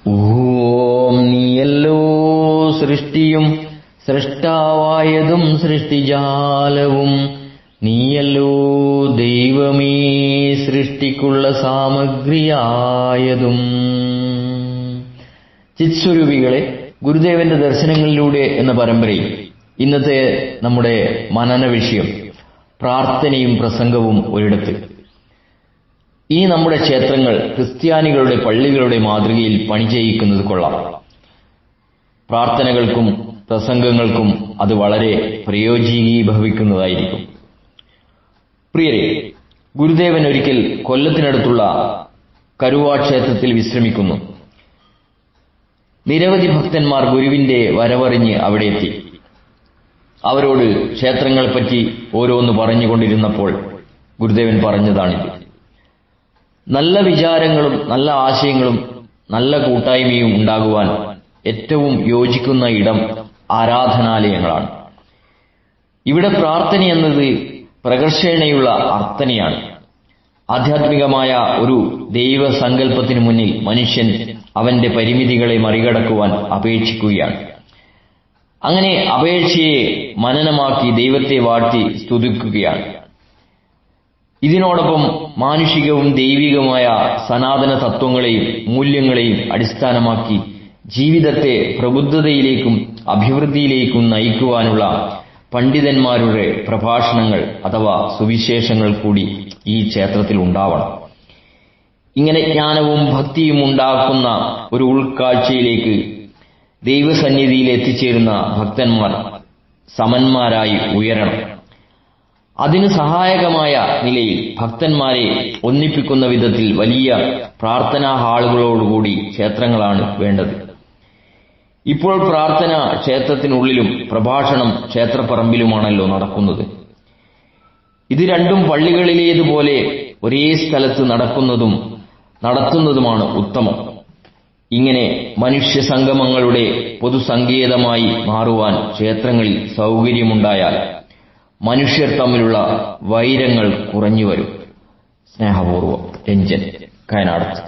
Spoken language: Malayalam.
ഓം നീയല്ലോ സൃഷ്ടിയും സൃഷ്ടാവായതും സൃഷ്ടിജാലവും, നീയല്ലോ ദൈവമേ സൃഷ്ടിക്കുള്ള സാമഗ്രിയായതും. ചിത്സ്വരൂപികളെ, ഗുരുദേവന്റെ ദർശനങ്ങളിലൂടെ എന്ന പരമ്പരയിൽ ഇന്നത്തെ നമ്മുടെ മനന വിഷയം പ്രാർത്ഥനയും പ്രസംഗവും ഒരിടത്ത്. ഈ നമ്മുടെ ക്ഷേത്രങ്ങൾ ക്രിസ്ത്യാനികളുടെ പള്ളികളുടെ മാതൃകയിൽ പണി ചെയ്യിക്കുന്നത് കൊള്ളാം. പ്രാർത്ഥനകൾക്കും പ്രസംഗങ്ങൾക്കും അത് വളരെ പ്രയോജീഭവിക്കുന്നതായിരിക്കും. പ്രിയരെ, ഗുരുദേവൻ ഒരിക്കൽ കൊല്ലത്തിനടുത്തുള്ള കരുവാ ക്ഷേത്രത്തിൽ വിശ്രമിക്കുന്നു. നിരവധി ഭക്തന്മാർ ഗുരുവിന്റെ വരവറിഞ്ഞ് അവിടെ എത്തി. അവരോട് ക്ഷേത്രങ്ങളെപ്പറ്റി ഓരോന്ന് പറഞ്ഞുകൊണ്ടിരുന്നപ്പോൾ ഗുരുദേവൻ പറഞ്ഞതാണിത്: നല്ല വിചാരങ്ങളും നല്ല ആശയങ്ങളും നല്ല കൂട്ടായ്മയും ഉണ്ടാകുവാൻ ഏറ്റവും യോജിക്കുന്ന ഇടം ആരാധനാലയങ്ങളാണ്. ഇവിടെ പ്രാർത്ഥന എന്നത് പ്രകർഷേണയുള്ള അർത്ഥനയാണ്. ആധ്യാത്മികമായ ഒരു ദൈവസങ്കല്പത്തിനു മുന്നിൽ മനുഷ്യൻ അവന്റെ പരിമിതികളെ മറികടക്കുവാൻ അപേക്ഷിക്കുകയാണ്. അങ്ങനെ അപേക്ഷയെ മനനമാക്കി ദൈവത്തെ വാഴ്ത്തി സ്തുതിക്കുകയാണ്. ഇതിനോടൊപ്പം മാനുഷികവും ദൈവികവുമായ സനാതന തത്വങ്ങളെയും മൂല്യങ്ങളെയും അടിസ്ഥാനമാക്കി ജീവിതത്തെ പ്രബുദ്ധതയിലേക്കും അഭിവൃദ്ധിയിലേക്കും നയിക്കുവാനുള്ള പണ്ഡിതന്മാരുടെ പ്രഭാഷണങ്ങൾ അഥവാ സുവിശേഷങ്ങൾ കൂടി ഈ ക്ഷേത്രത്തിൽ ഉണ്ടാവണം. ഇങ്ങനെ ജ്ഞാനവും ഭക്തിയും ഉണ്ടാക്കുന്ന ഒരു ഉൾക്കാഴ്ചയിലേക്ക് ദൈവസന്നിധിയിൽ എത്തിച്ചേരുന്ന ഭക്തന്മാർ സമന്മാരായി ഉയരണം. അതിന് സഹായകമായ നിലയിൽ ഭക്തന്മാരെ ഒന്നിപ്പിക്കുന്ന വിധത്തിൽ വലിയ പ്രാർത്ഥനാ ഹാളുകളോടുകൂടി ക്ഷേത്രങ്ങളാണ് വേണ്ടത്. ഇപ്പോൾ പ്രാർത്ഥന ക്ഷേത്രത്തിനുള്ളിലും പ്രഭാഷണം ക്ഷേത്രപ്പറമ്പിലുമാണല്ലോ നടക്കുന്നത്. ഇത് രണ്ടും പള്ളികളിലേതുപോലെ ഒരേ സ്ഥലത്ത് നടത്തുന്നതുമാണ് ഉത്തമം. ഇങ്ങനെ മനുഷ്യ സംഗമങ്ങളുടെ പൊതുസങ്കേതമായി മാറുവാൻ ക്ഷേത്രങ്ങളിൽ സൗകര്യമുണ്ടായാൽ മനുഷ്യർ തമ്മിലുള്ള വൈരങ്ങൾ കുറഞ്ഞുവരും. സ്നേഹപൂർവ്വം, രഞ്ജൻ, കയനാടത്ത്.